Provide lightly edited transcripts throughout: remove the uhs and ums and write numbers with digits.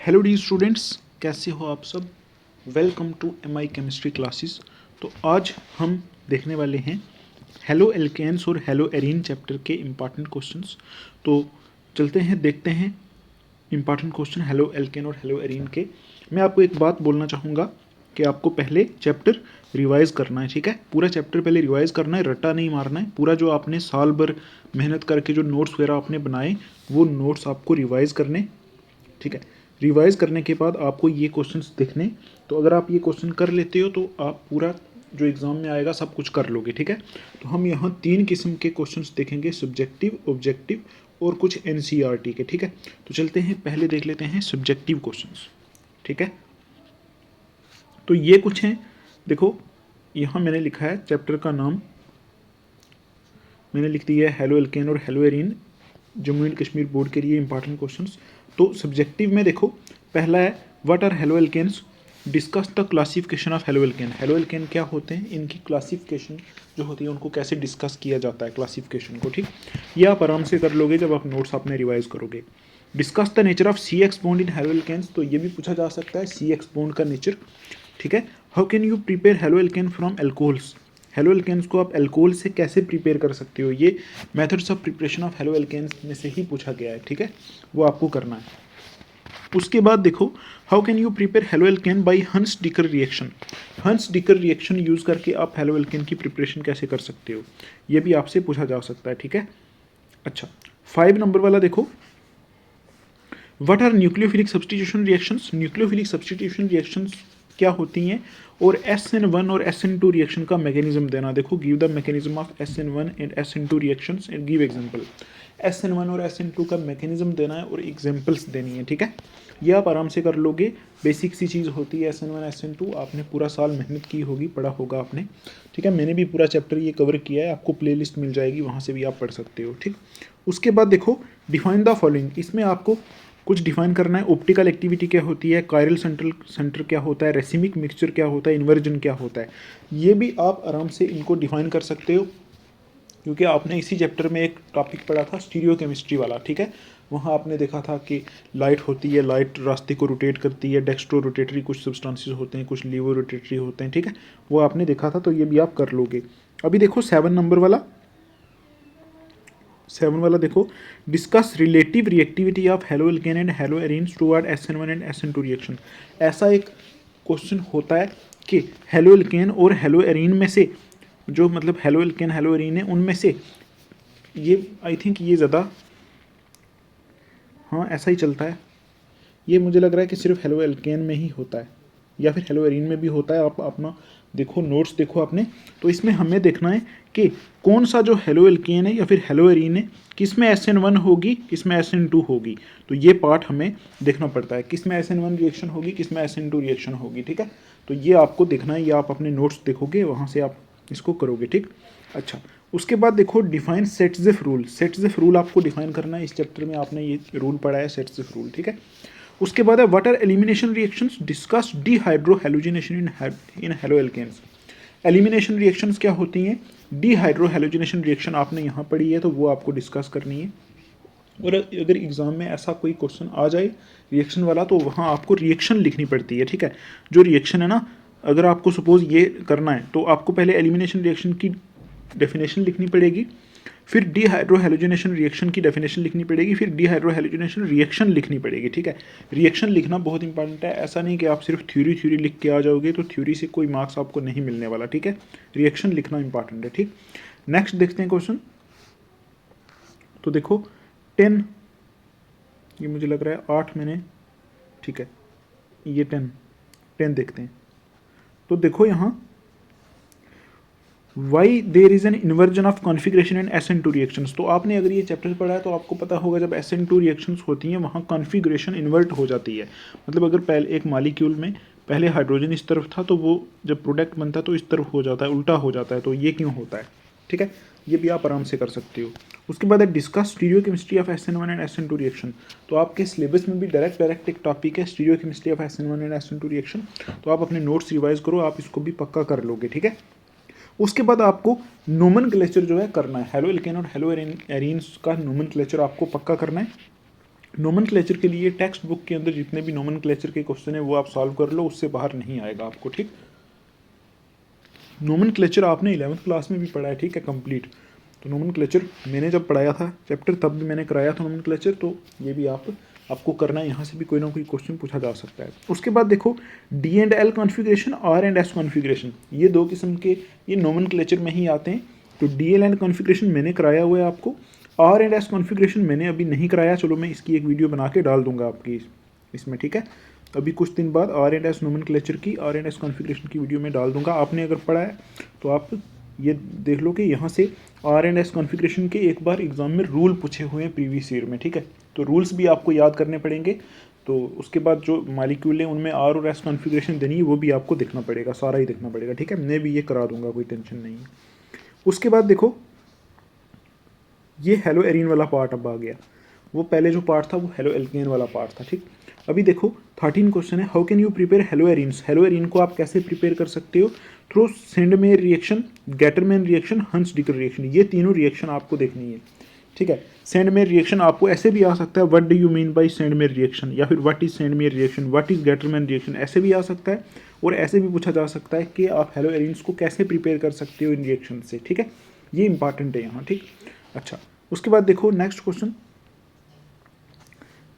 Hello D students, कैसे हो आप सब। Welcome to MI chemistry classes. तो आज हम देखने वाले हैं हेलो एल्केन्स और हेलो एरीन चैप्टर के इम्पॉर्टेंट क्वेश्चंस। तो चलते हैं, देखते हैं इम्पॉर्टेंट क्वेश्चन हेलो एल्केन और हेलो एरीन के। मैं आपको एक बात बोलना चाहूँगा कि आपको पहले चैप्टर रिवाइज करना है, ठीक है। पूरा चैप्टर पहले रिवाइज करना है, रट्टा नहीं मारना है। पूरा जो आपने साल भर मेहनत करके जो नोट्स वगैरह आपने बनाए वो नोट्स आपको रिवाइज करने, ठीक है। रिवाइज करने के बाद आपको ये क्वेश्चंस देखने। तो अगर आप ये क्वेश्चन कर लेते हो तो आप पूरा जो एग्ज़ाम में आएगा सब कुछ कर लोगे, ठीक है। तो हम यहाँ 3 किस्म के क्वेश्चंस देखेंगे, सब्जेक्टिव, ऑब्जेक्टिव और कुछ NCERT के, ठीक है। तो चलते हैं, पहले देख लेते हैं सब्जेक्टिव क्वेश्चंस, ठीक है। तो ये कुछ हैं, देखो यहाँ मैंने लिखा है चैप्टर का नाम, मैंने लिख दिया है हेलो एल्केन और hello arene, Jammu and Kashmir board के लिए इंपॉर्टेंट क्वेश्चंस। तो सब्जेक्टिव में देखो, पहला है what are haloalkanes, discuss the classification of haloalkane. Haloalkane क्या होते हैं, इनकी क्लासिफिकेशन जो होती है उनको कैसे डिस्कस किया जाता है, क्लासिफिकेशन को, ठीक। ये आप आराम से कर लोगे जब आप नोट्स आपने रिवाइज करोगे। Discuss the nature of CX bond in haloalkanes, तो ये भी पूछा जा सकता है CX बॉन्ड का नेचर, ठीक है। How can you prepare haloalkane from alcohols, haloalkanes को आप एल्कोहल से कैसे प्रिपेयर कर सकते हो, ये methods of preparation of haloalkanes में से ही पूछा गया है, ठीक है। वो आपको करना है। उसके बाद देखो, how can you prepare halo alkane by हंस डिकर रिएक्शन, हंस डिकर रिएक्शन यूज करके आप हेलो एल्केन की प्रिपरेशन कैसे कर सकते हो, ये भी आपसे पूछा जा सकता है, ठीक है। अच्छा, 5 नंबर वाला देखो, what are nucleophilic substitution reactions, nucleophilic substitution reactions क्या होती हैं, और SN1 और SN2 रिएक्शन का मैकेनिज्म देना। देखो, give the mechanism of SN1 and SN2 reactions and give example. SN1 और SN2 का मैकेनिज्म देना है और एग्जांपल्स देनी है, ठीक है। ये आप आराम से कर लोगे, बेसिक सी चीज़ होती है SN1 SN2, आपने पूरा साल मेहनत की होगी, पढ़ा होगा आपने, ठीक है। मैंने भी पूरा चैप्टर ये कवर किया है, आपको प्लेलिस्ट मिल जाएगी, वहाँ से भी आप पढ़ सकते हो, ठीक। उसके बाद देखो, डिफाइन द फॉलोइंग, इसमें आपको कुछ डिफाइन करना है। ऑप्टिकल एक्टिविटी क्या होती है, कायरल सेंटर क्या होता है, रेसिमिक मिक्सचर क्या होता है, इन्वर्जन क्या होता है, ये भी आप आराम से इनको डिफाइन कर सकते हो, क्योंकि आपने इसी चैप्टर में एक टॉपिक पढ़ा था स्टीरियो केमिस्ट्री वाला, ठीक है। वहाँ आपने देखा था कि लाइट होती है, लाइट रास्ते को रोटेट करती है, डेक्स्ट्रो रोटेटरी कुछ सब्सटेंसेस होते हैं, कुछ लीवो रोटेटरी होते हैं, ठीक है। वो आपने देखा था, तो ये भी आप कर लोगे। अभी देखो 7 नंबर वाला, 7 वाला देखो, discuss relative reactivity of halo alkane and hello arenes toward SN1 and SN2 reaction. ऐसा एक क्वेश्चन होता है कि हेलो एल्केन और हेलो एरीन में से, जो मतलब हेलो एल्केन हेलो एरीन है उनमें से, ये आई थिंक ये ज़्यादा, हाँ ऐसा ही चलता है। ये मुझे लग रहा है कि सिर्फ हेलो एल्केन में ही होता है, या फिर हेलो एरीन में भी होता है। आप अपना देखो, नोट्स देखो आपने, तो इसमें हमें देखना है कि कौन सा जो हेलो एल्केन है या फिर हेलो एरीन है, किसमें SN1 होगी, किसमें SN2 होगी। तो ये पार्ट हमें देखना पड़ता है, किसमें SN1 रिएक्शन होगी, किसमें SN2 रिएक्शन होगी, ठीक है। तो ये आपको देखना है, ये आप अपने नोट्स देखोगे, वहाँ से आप इसको करोगे, ठीक। अच्छा, उसके बाद देखो, डिफाइन सेट्ज़िफ रूल, सेट्ज़िफ रूल आपको डिफाइन करना है। इस चैप्टर में आपने ये रूल पढ़ा है, सेट्ज़िफ रूल, ठीक है। उसके बाद है what are elimination reactions, discuss dehydrohalogenation in haloalkanes. Elimination reactions क्या होती हैं, डिहाइड्रो हैलोजिनेशन रिएक्शन आपने यहाँ पढ़ी है, तो वो आपको डिस्कस करनी है। और अगर एग्जाम में ऐसा कोई क्वेश्चन आ जाए रिएक्शन वाला, तो वहाँ आपको रिएक्शन लिखनी पड़ती है, ठीक है। जो रिएक्शन है ना, अगर आपको सपोज ये करना है, तो आपको पहले एलिमिनेशन रिएक्शन की डेफिनेशन लिखनी पड़ेगी, फिर डिहाइड्रोहेलोजिनेशन रिएक्शन की डेफिनेशन लिखनी पड़ेगी, फिर डिहाइड्रोहेलोजिनेशन रिएक्शन लिखनी पड़ेगी, ठीक है। रिएक्शन लिखना बहुत इंपॉर्टेंट है, ऐसा नहीं कि आप सिर्फ थ्योरी लिख के आ जाओगे, तो थ्योरी से कोई मार्क्स आपको नहीं मिलने वाला, ठीक है। रिएक्शन लिखना इंपॉर्टेंट है, ठीक। नेक्स्ट देखते हैं क्वेश्चन। तो देखो 10, ये मुझे लग रहा है 8 मैंने, ठीक है, ये 10 देखते हैं। तो देखो यहाँ, why there is an inversion of configuration and SN2 reactions. तो आपने अगर ये चैप्टर पढ़ा है तो आपको पता होगा, जब SN2 रिएक्शंस होती हैं वहाँ कॉन्फिग्रेशन इन्वर्ट हो जाती है। मतलब अगर पहले एक मॉलिक्यूल में पहले हाइड्रोजन इस तरफ था, तो वो जब प्रोडक्ट बनता है तो इस तरफ हो जाता है, उल्टा हो जाता है। तो ये क्यों होता है, ठीक है, ये भी आप आराम से कर सकते हो। उसके बाद है discuss stereo chemistry of SN1 and SN2 reaction. तो आपके सिलेबस में भी डायरेक्ट एक टॉपिक है stereo chemistry of SN1 and SN2 reaction. तो आप अपने नोट्स रिवाइज करो, आप इसको भी पक्का कर लोगे, ठीक है। उसके बाद आपको नोमेनक्लेचर जो है करना है, हेलो एल्केन और हेलो एरीन्स का नोमेनक्लेचर आपको पक्का करना है। नोमेनक्लेचर के लिए टेक्स्ट बुक के अंदर जितने भी नोमेनक्लेचर के क्वेश्चन है वो आप सॉल्व कर लो, उससे बाहर नहीं आएगा आपको, ठीक। नोमेनक्लेचर आपने 11th क्लास में भी पढ़ा है, ठीक है, कंप्लीट। तो नोमेनक्लेचर मैंने जब पढ़ाया था चैप्टर तब भी मैंने कराया था नोमेनक्लेचर, तो ये भी आपको करना है, यहाँ से भी कोई ना कोई क्वेश्चन पूछा जा सकता है। उसके बाद देखो D&L कॉन्फ़िगरेशन, R&S कॉन्फ़िगरेशन, ये दो किस्म के ये नोमेनक्लेचर में ही आते हैं। तो DL कॉन्फ़िगरेशन मैंने कराया हुआ है आपको, R&S कॉन्फ़िगरेशन मैंने अभी नहीं कराया, चलो मैं इसकी एक वीडियो बना के डाल दूंगा आपकी इसमें, ठीक है। अभी कुछ दिन बाद R&S नोमेनक्लेचर की, R&S कॉन्फ़िगरेशन की वीडियो में डाल दूंगा। आपने अगर पढ़ा है तो आप ये देख लो कि यहाँ से R&S कॉन्फ़िगरेशन के एक बार एग्जाम में रूल पूछे हुए हैं प्रीवियस ईयर में, ठीक है। तो रूल्स भी आपको याद करने पड़ेंगे। तो उसके बाद जो मालिक्यूल है उनमें R और S कॉन्फ़िगरेशन देनी है वो भी आपको देखना पड़ेगा, सारा ही देखना पड़ेगा, ठीक है। मैं भी ये करा दूंगा, कोई टेंशन नहीं है। उसके बाद देखो ये हेलो एरीन वाला पार्ट अब आ गया, वो पहले जो पार्ट था वो हेलो एल्केन वाला पार्ट था, ठीक। अभी देखो 13 क्वेश्चन है, how can you prepare hello arenes. Hello arene को आप कैसे प्रिपेयर कर सकते हो, through Sandmeyer reaction, Gattermann reaction, हंस डिकर रिएक्शन, ये तीनों रिएक्शन आपको देखनी है, ठीक है। सेंडमेयर रिएक्शन आपको ऐसे भी आ सकता है, what do you mean by Sandmeyer reaction, या फिर what is Sandmeyer reaction, what is Gattermann reaction, ऐसे भी आ सकता है। और ऐसे भी पूछा जा सकता है कि आप हेलो एरीन्स को कैसे प्रिपेयर कर सकते हो इन रिएक्शन से, ठीक है। ये इंपॉर्टेंट है यहाँ, ठीक। अच्छा, उसके बाद देखो नेक्स्ट क्वेश्चन,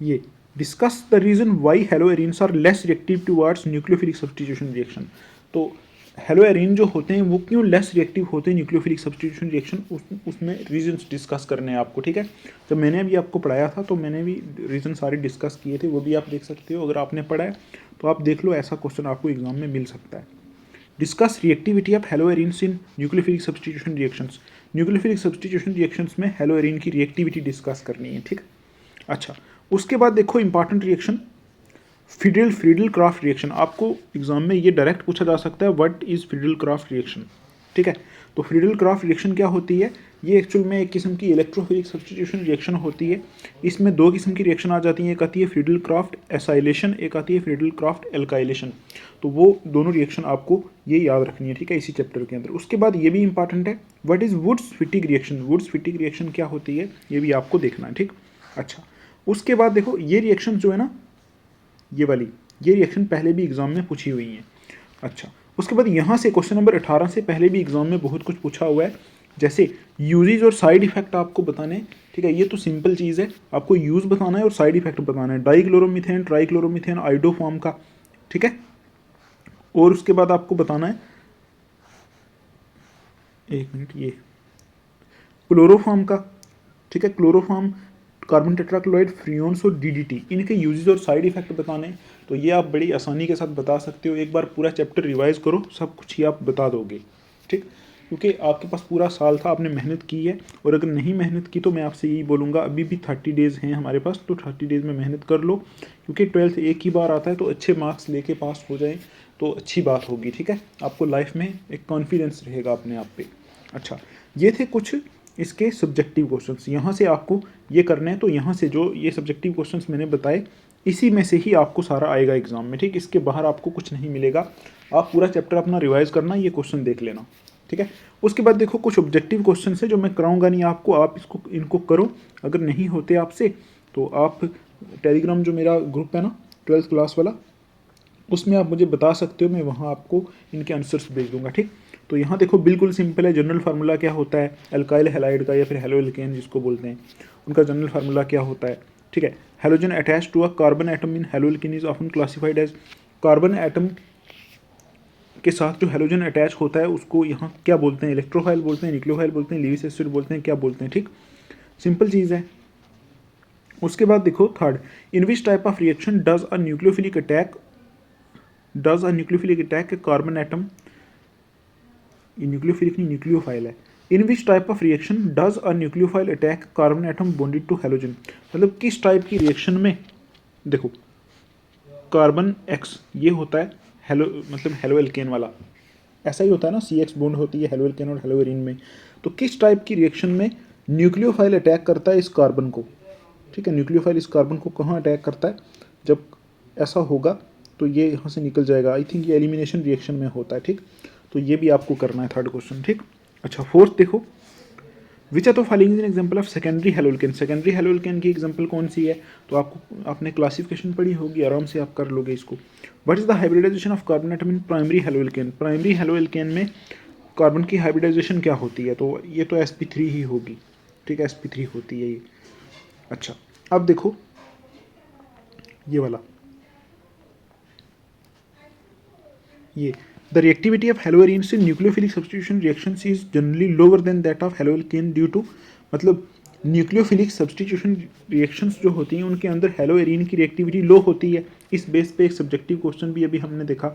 ये discuss the reason why haloarenes are less reactive towards nucleophilic substitution reaction. तो हेलो एरीन जो होते हैं वो क्यों लेस रिएक्टिव होते हैं न्यूक्लियोफिलिक सब्स्टिट्यूशन रिएक्शन, उसमें रीजंस डिस्कस करने हैं आपको, ठीक है। जब मैंने अभी आपको पढ़ाया था तो मैंने भी रीजन सारे डिस्कस किए थे, वो भी आप देख सकते हो। अगर आपने पढ़ा है तो आप देख लो, ऐसा क्वेश्चन आपको एग्जाम में मिल सकता है। Discuss reactivity of hello arenes in nucleophilic substitution reactions. Nucleophilic substitution reactions में हेलो एरीन की रिएक्टिविटी डिस्कस करनी है, ठीक। अच्छा, उसके बाद देखो important reaction Friedel craft reaction. आपको एग्जाम में ये डायरेक्ट पूछा जा सकता है, what is Friedel craft reaction, ठीक है। तो फ्रीडल क्राफ्ट रिएक्शन क्या होती है, ये एक्चुअल में एक किस्म की इलेक्ट्रोफिलिक सब्स्टिट्यूशन रिएक्शन होती है। इसमें दो किस्म की रिएक्शन आ जाती है, एक आती है फ्रीडल क्राफ्ट एसाइलेशन, एक आती है फ्रीडल क्राफ्ट एल्काइलेशन। तो वो दोनों रिएक्शन आपको ये याद रखनी है, ठीक है, इसी चैप्टर के अंदर। उसके बाद ये भी इंपॉर्टेंट है, what is Wurtz Fittig reaction. Wurtz Fittig reaction क्या होती है ये भी आपको देखना है, ठीक। अच्छा, उसके बाद देखो ये रिएक्शन जो है ना, ये वाली ये रिएक्शन पहले भी एग्जाम में पूछी हुई है। अच्छा, उसके बाद यहाँ से क्वेश्चन नंबर 18 से पहले भी एग्जाम में बहुत कुछ पूछा हुआ है, जैसे यूजेज और साइड इफेक्ट आपको बताने, ठीक है। ये तो सिंपल चीज़ है, आपको यूज बताना है और साइड इफेक्ट बताना है, डाइक्लोरोमीथेन ट्राइक्लोरोमीथेन आइडोफॉर्म का, ठीक है। और उसके बाद आपको बताना है, एक मिनट, ये क्लोरोफॉर्म का, ठीक है, क्लोरोफॉर्म, कार्बन टेट्राक्लोराइड, फ्रियोन्स और डीडीटी, इनके यूजेस और साइड इफेक्ट बताने। तो ये आप बड़ी आसानी के साथ बता सकते हो, एक बार पूरा चैप्टर रिवाइज करो, सब कुछ ही आप बता दोगे, ठीक। क्योंकि आपके पास पूरा साल था, आपने मेहनत की है। और अगर नहीं मेहनत की तो मैं आपसे यही बोलूँगा, अभी भी 30 डेज़ हैं हमारे पास, तो 30 डेज़ में मेहनत कर लो, क्योंकि 12th एक ही बार आता है, तो अच्छे मार्क्स लेके पास हो जाएँ तो अच्छी बात होगी, ठीक है। आपको लाइफ में एक कॉन्फिडेंस रहेगा अपने आप पे। अच्छा, ये थे कुछ इसके सब्जेक्टिव क्वेश्चंस, यहाँ से आपको ये करने हैं। तो यहाँ से जो ये सब्जेक्टिव क्वेश्चंस मैंने बताए, इसी में से ही आपको सारा आएगा एग्जाम में, ठीक। इसके बाहर आपको कुछ नहीं मिलेगा। आप पूरा चैप्टर अपना रिवाइज करना, ये क्वेश्चन देख लेना, ठीक है। उसके बाद देखो कुछ ऑब्जेक्टिव क्वेश्चन है जो मैं कराऊंगा नहीं आपको, आप इनको करो। अगर नहीं होते आपसे तो आप टेलीग्राम जो मेरा ग्रुप है ना 12th क्लास वाला, उसमें आप मुझे बता सकते हो, मैं वहाँ आपको इनके आंसर्स भेज दूंगा, ठीक। तो यहाँ देखो बिल्कुल सिंपल है, जनरल फार्मूला क्या होता है एल्काइल हैलाइड का, या फिर हेलो एल्केन जिसको बोलते हैं, उनका जनरल फार्मूला क्या होता है, ठीक है। Halogen attach to a carbon atom in haloalkane is often classified as, carbon atom के साथ जो हेलोजन अटैच होता है उसको यहाँ क्या बोलते हैं, इलेक्ट्रोफाइल बोलते हैं, न्यूक्लियोफाइल बोलते हैं, लीविस एसिड बोलते हैं, क्या बोलते हैं, ठीक। सिंपल चीज़ है। उसके बाद देखो third, in which type of reaction does a nucleophilic attack a carbon atom, ये न्यूक्लियोफिलिक नहीं न्यूक्लियोफाइल है। In which type of reaction does a nucleophile attack carbon atom bonded to halogen, मतलब किस टाइप की रिएक्शन में, देखो carbon x ये होता है हेलो, मतलब हेलो एल्केन वाला, ऐसा ही होता है ना, सी एक्स बॉन्ड होती है हेलो एल्केन और हेलो एरीन में। तो किस टाइप की रिएक्शन में न्यूक्लियोफाइल अटैक करता है इस कार्बन को, ठीक है। न्यूक्लियोफाइल इस कार्बन को कहाँ अटैक करता है, जब ऐसा होगा तो ये यहाँ से निकल जाएगा। आई थिंक ये एलिमिनेशन रिएक्शन में होता है, ठीक। तो ये भी आपको करना है थर्ड क्वेश्चन, ठीक। अच्छा, फोर्थ देखो, which are the following is an example of secondary haloalkane. Secondary haloalkane की एग्जांपल कौन सी है? तो आपने क्लासिफिकेशन पढ़ी होगी, आराम से आप कर लोगे इसको। What is the hybridization of carbon atom in primary haloalkane. Primary haloalkane में कार्बन की हाइब्रिडाइजेशन क्या होती है? तो ये तो sp3 ही होगी, ठीक है, sp3 होती है ये। अच्छा, अब देखो ये वाला, ये the reactivity of haloarenes in nucleophilic substitution reactions is generally lower than that of haloalkane due to, मतलब न्यूक्लियोफिलिक सब्स्टिट्यूशन रिएक्शंस जो होती हैं उनके अंदर हेलोएरिन की रिएक्टिविटी लो होती है। इस बेस पे एक सब्जेक्टिव क्वेश्चन भी अभी हमने देखा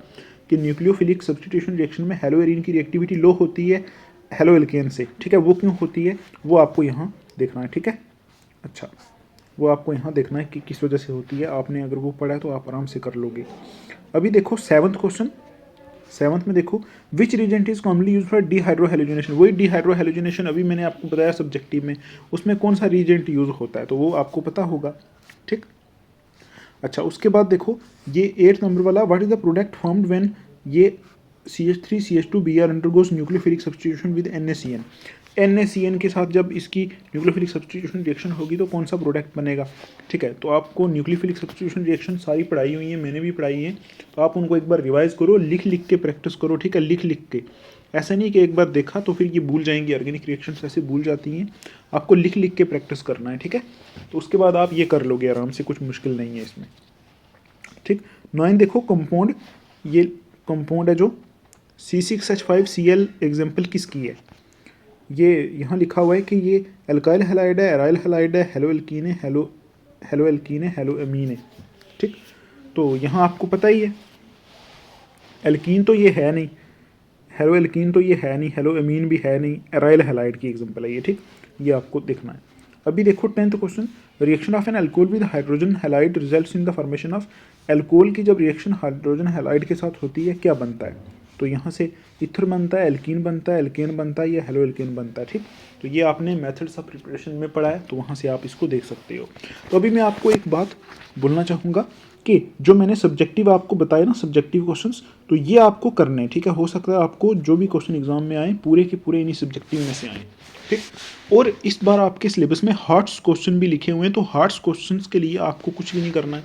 कि न्यूक्लियोफिलिक सब्स्टिट्यूशन रिएक्शन में हेलोएरिन की रिएक्टिविटी लो होती है हेलोएल्केन से, ठीक है। वो क्यों होती है वो आपको यहाँ देखना है, ठीक है। अच्छा, वो आपको यहाँ देखना है कि किस वजह से होती है। आपने अगर वो पढ़ा है तो आप आराम से कर लोगे। अभी देखो सेवंथ क्वेश्चन, सेवंथ में देखो which reagent is commonly use for dehydrohalogenation. वही डीहाइड्रोहेलोजिनेशन अभी मैंने आपको बताया सब्जेक्टिव में, उसमें कौन सा रिएजेंट यूज होता है तो वो आपको पता होगा, ठीक। अच्छा, उसके बाद देखो ये 8 नंबर वाला, what is the product formed when ये CH3CH2Br undergoes nucleophilic substitution with NaCN। NaCN के साथ जब इसकी न्यूक्लियोफिलिक सब्स्टिट्यूशन रिएक्शन होगी तो कौन सा प्रोडक्ट बनेगा, ठीक है। तो आपको न्यूक्लियोफिलिक सब्स्टिट्यूशन रिएक्शन सारी पढ़ाई हुई है, मैंने भी पढ़ाई है, तो आप उनको एक बार रिवाइज करो, लिख लिख के प्रैक्टिस करो, ठीक है, लिख लिख के। ऐसा नहीं कि एक बार देखा तो फिर ये भूल जाएंगी, ऑर्गेनिक रिएक्शंस ऐसे भूल जाती हैं, आपको लिख लिख के प्रैक्टिस करना है, ठीक है। तो उसके बाद आप ये कर लोगे आराम से, कुछ मुश्किल नहीं है इसमें, ठीक। 9 देखो कंपाउंड, ये कंपाउंड है जो C6H5Cl एग्जाम्पल किसकी है? ये यहाँ लिखा हुआ है कि ये एल्काइल हैलाइड है, एराइल हैलाइड है, हेलो एल्कीन है, हेलो एल्कीन है, हेलो अमीन है, ठीक। तो यहाँ आपको पता ही है एल्कीन तो ये है नहीं, हेलो एल्कीन तो ये है नहीं, हेलो अमीन भी है नहीं, एराइल हैलाइड की एग्जांपल है ये, ठीक। ये आपको देखना है। अभी देखो 10th question, reaction of an alcohol with hydrogen halide results in the formation of. Alcohol की जब रिएक्शन हाइड्रोजन हैलाइड के साथ होती है क्या बनता है? तो यहाँ से इथर बनता है, एल्कीन बनता है, एल्केन बनता है, या हेलो एल्केन बनता है, ठीक। तो ये आपने मेथड्स ऑफ प्रिपरेशन में पढ़ा है, तो वहाँ से आप इसको देख सकते हो। तो अभी मैं आपको एक बात बोलना चाहूँगा कि जो मैंने सब्जेक्टिव आपको बताया ना, सब्जेक्टिव क्वेश्चंस, तो ये आपको करने, ठीक है। हो सकता है आपको जो भी क्वेश्चन एग्जाम में आए पूरे के पूरे इन्हीं सब्जेक्टिव में से आए, ठीक। और इस बार आपके सिलेबस में हार्ड्स क्वेश्चन भी लिखे हुए हैं, तो हार्ड्स क्वेश्चंस के लिए आपको कुछ भी नहीं करना है,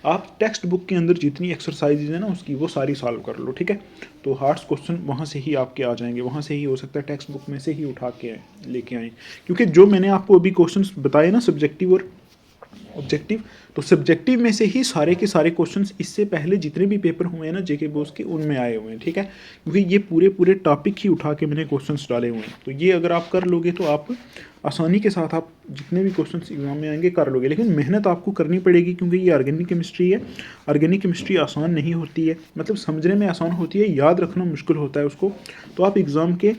आप टेक्स्ट बुक के अंदर जितनी एक्सरसाइजेज है ना उसकी वो सारी सॉल्व कर लो, ठीक है। तो हार्ड्स क्वेश्चन वहाँ से ही आपके आ जाएंगे, वहाँ से ही हो सकता है टेक्स्ट बुक में से ही उठा के लेके आए, क्योंकि जो मैंने आपको अभी क्वेश्चंस बताए ना सब्जेक्टिव और ऑब्जेक्टिव, तो सब्जेक्टिव में से ही सारे के सारे क्वेश्चंस इससे पहले जितने भी पेपर हुए हैं ना जेके बोस के, उनमें आए हुए हैं, ठीक है। क्योंकि ये पूरे पूरे टॉपिक ही उठा के मैंने क्वेश्चंस डाले हुए हैं, तो ये अगर आप कर लोगे तो आप आसानी के साथ आप जितने भी क्वेश्चंस एग्जाम में आएंगे कर लोगे। लेकिन मेहनत आपको करनी पड़ेगी, क्योंकि ये ऑर्गेनिक केमिस्ट्री है। ऑर्गेनिक केमिस्ट्री आसान नहीं होती है, मतलब समझने में आसान होती है, याद रखना मुश्किल होता है उसको। तो आप एग्ज़ाम के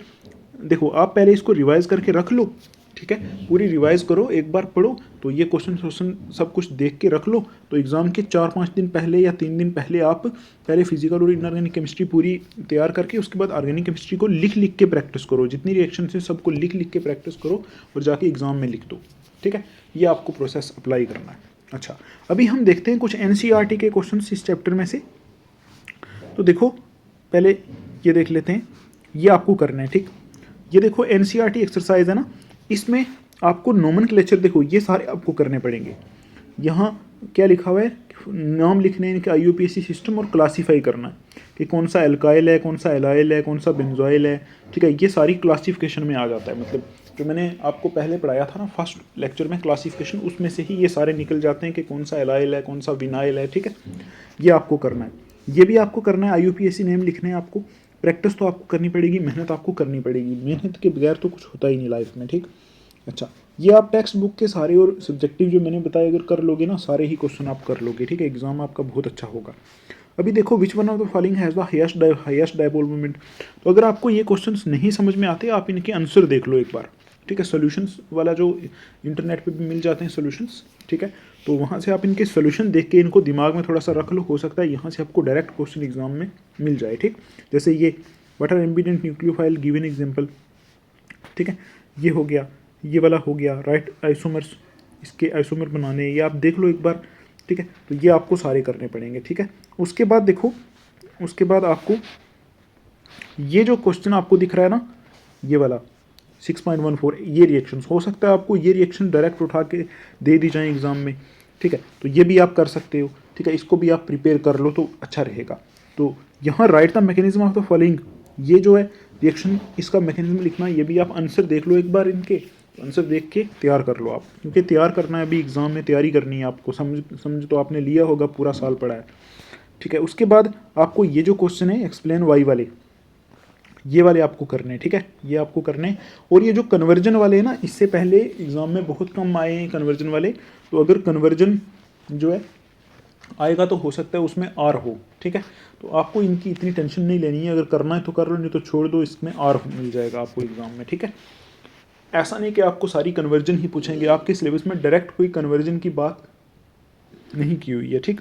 देखो, आप पहले इसको रिवाइज करके रख लो, ठीक है, पूरी रिवाइज करो, एक बार पढ़ो, तो ये क्वेश्चन सब कुछ देख के रख लो। तो एग्ज़ाम के 4-5 दिन पहले या 3 दिन पहले आप पहले फिजिकल और इनऑर्गेनिक केमिस्ट्री पूरी तैयार करके उसके बाद ऑर्गेनिक केमिस्ट्री को लिख लिख के प्रैक्टिस करो, जितनी रिएक्शन है सबको लिख लिख के प्रैक्टिस करो और जाके एग्ज़ाम में लिख दो, ठीक है। ये आपको प्रोसेस अप्लाई करना है। अच्छा, अभी हम देखते हैं कुछ NCERT के क्वेश्चन इस चैप्टर में से। तो देखो पहले ये देख लेते हैं, ये आपको करना है, ठीक। ये देखो NCERT एक्सरसाइज है ना, इसमें आपको नोमेनक्लेचर देखो ये सारे आपको करने पड़ेंगे। यहाँ क्या लिखा हुआ है, नाम लिखने इनके IUPAC सिस्टम और क्लासीफाई करना है कि कौन सा एल्काइल है, कौन सा एलाइल है, कौन सा बेंजोइल है, ठीक है। ये सारी क्लासिफिकेशन में आ जाता है, मतलब जो मैंने आपको पहले पढ़ाया था ना फर्स्ट लेक्चर में क्लासिफिकेशन, उसमें से ही ये सारे निकल जाते हैं कि कौन सा एलाइल है, कौन सा विनाइल है, ठीक है। ये आपको करना है, ये भी आपको करना है, IUPAC नेम लिखने हैं आपको। प्रैक्टिस तो आपको करनी पड़ेगी, मेहनत आपको करनी पड़ेगी, मेहनत के बगैर तो कुछ होता ही नहीं लाइफ में, ठीक। अच्छा, ये आप टेक्स्ट बुक के सारे और सब्जेक्टिव जो मैंने बताया अगर कर लोगे ना, सारे ही क्वेश्चन आप कर लोगे, ठीक है। एग्जाम आपका बहुत अच्छा होगा। अभी देखो which one of the following has the highest dipole moment. तो अगर आपको ये क्वेश्चंस नहीं समझ में आते, आप इनके आंसर देख लो एक बार, ठीक है। सोल्यूशंस वाला जो इंटरनेट पे भी मिल जाते हैं सोल्यूशंस, ठीक है, तो वहाँ से आप इनके सोल्यूशन देख के इनको दिमाग में थोड़ा सा रख लो, हो सकता है यहाँ से आपको डायरेक्ट क्वेश्चन एग्जाम में मिल जाए, ठीक। जैसे ये what are ambident nucleophile given example, ठीक है, ये हो गया, ये वाला हो गया, राइट आइसोमर्स, इसके आइसोमर बनाने, ये आप देख लो एक बार, ठीक है। तो ये आपको सारे करने पड़ेंगे, ठीक है। उसके बाद देखो, उसके बाद आपको ये जो क्वेश्चन आपको दिख रहा है ना, ये वाला, 6.14 ये रिएक्शंस हो सकता है आपको ये रिएक्शन डायरेक्ट उठा के दे दी जाए एग्जाम में, ठीक है, तो ये भी आप कर सकते हो, ठीक है, इसको भी आप प्रिपेयर कर लो तो अच्छा रहेगा। तो यहाँ right the mechanism of the following, ये जो है रिएक्शन इसका मैकेनिज्म लिखना, ये भी आप आंसर देख लो एक बार इनके, आंसर देख के तैयार कर लो आप, क्योंकि तैयार करना है अभी एग्जाम में, तैयारी करनी है आपको, समझ तो आपने लिया होगा, पूरा साल पढ़ा है, ठीक है। उसके बाद आपको ये जो क्वेश्चन है एक्सप्लेन वाई वाले, ये वाले आपको करने हैं, ठीक है, ये आपको करने हैं। और ये जो कन्वर्जन वाले हैं ना, इससे पहले एग्जाम में बहुत कम आए हैं कन्वर्जन वाले, तो अगर कन्वर्जन जो है आएगा तो हो सकता है उसमें आर हो, ठीक है, तो आपको इनकी इतनी टेंशन नहीं लेनी है, अगर करना है तो कर लो, नहीं तो छोड़ दो, इसमें आर मिल जाएगा आपको एग्जाम में, ठीक है। ऐसा नहीं कि आपको सारी कन्वर्जन ही पूछेंगे, आपके सिलेबस में डायरेक्ट कोई कन्वर्जन की बात नहीं की हुई है, ठीक।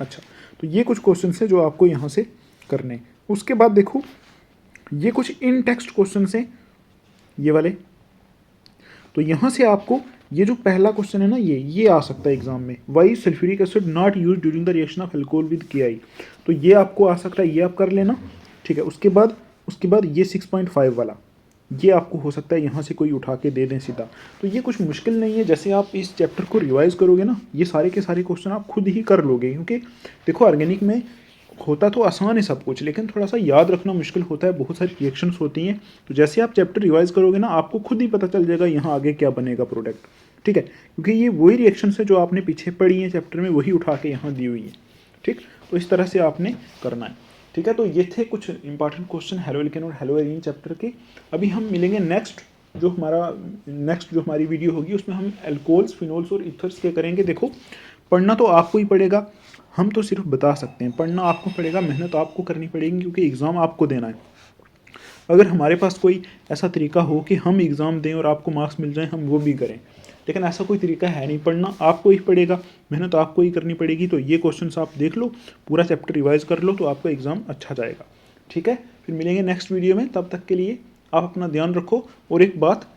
अच्छा, तो ये कुछ क्वेश्चन है जो आपको यहाँ से करने हैं। उसके बाद देखो ये कुछ इन टेक्स्ट क्वेश्चन हैं ये वाले, तो यहाँ से आपको ये जो पहला क्वेश्चन है ना, ये आ सकता है एग्जाम में, why sulphuric acid not use during the reaction of alcohol with KI, तो ये आपको आ सकता है, ये आप कर लेना, ठीक है। उसके बाद ये 6.5 वाला, ये आपको हो सकता है यहाँ से कोई उठा के दे दें सीधा, तो ये कुछ मुश्किल नहीं है, जैसे आप इस चैप्टर को रिवाइज करोगे ना, ये सारे के सारे क्वेश्चन आप खुद ही कर लोगे, क्योंकि देखो ऑर्गेनिक में होता तो आसान है सब कुछ, लेकिन थोड़ा सा याद रखना मुश्किल होता है, बहुत सारी रिएक्शंस होती हैं, तो जैसे आप चैप्टर रिवाइज करोगे ना, आपको खुद ही पता चल जाएगा यहाँ आगे क्या बनेगा प्रोडक्ट, ठीक है, क्योंकि ये वही रिएक्शंस है जो आपने पीछे पढ़ी है चैप्टर में, वही उठा के यहाँ दी हुई है, ठीक। तो इस तरह से आपने करना है, ठीक है। तो ये थे कुछ इंपॉर्टेंट क्वेश्चन हेलोएल्केन और हेलोएरीन चैप्टर के। अभी हम मिलेंगे नेक्स्ट जो हमारी वीडियो होगी, उसमें हम एल्कोहल्स, फिनोल्स और ईथर्स के करेंगे। देखो पढ़ना तो आपको ही पड़ेगा, हम तो सिर्फ बता सकते हैं, पढ़ना आपको पड़ेगा, मेहनत आपको करनी पड़ेगी, क्योंकि एग्ज़ाम आपको देना है। अगर हमारे पास कोई ऐसा तरीका हो कि हम एग्ज़ाम दें और आपको मार्क्स मिल जाएं, हम वो भी करें, लेकिन ऐसा कोई तरीका है नहीं, पढ़ना आपको ही पड़ेगा, मेहनत आपको ही करनी पड़ेगी। तो ये क्वेश्चंस आप देख लो, पूरा चैप्टर रिवाइज कर लो, तो आपका एग्ज़ाम अच्छा जाएगा, ठीक है। फिर मिलेंगे नेक्स्ट वीडियो में, तब तक के लिए आप अपना ध्यान रखो। और एक बात,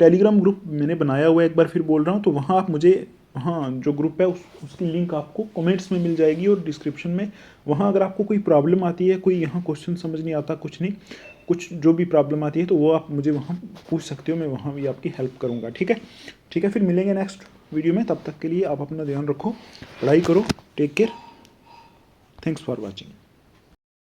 टेलीग्राम ग्रुप मैंने बनाया हुआ है, एक बार फिर बोल रहा हूँ, तो वहाँ आप मुझे, हाँ जो ग्रुप है उसकी लिंक आपको कमेंट्स में मिल जाएगी और डिस्क्रिप्शन में। वहाँ अगर आपको कोई प्रॉब्लम आती है, कोई यहाँ क्वेश्चन समझ नहीं आता, कुछ जो भी प्रॉब्लम आती है, तो वो आप मुझे वहाँ पूछ सकते हो, मैं वहाँ भी आपकी हेल्प करूँगा, ठीक है, ठीक है। फिर मिलेंगे नेक्स्ट वीडियो में, तब तक के लिए आप अपना ध्यान रखो, पढ़ाई करो, take care, thanks for watching.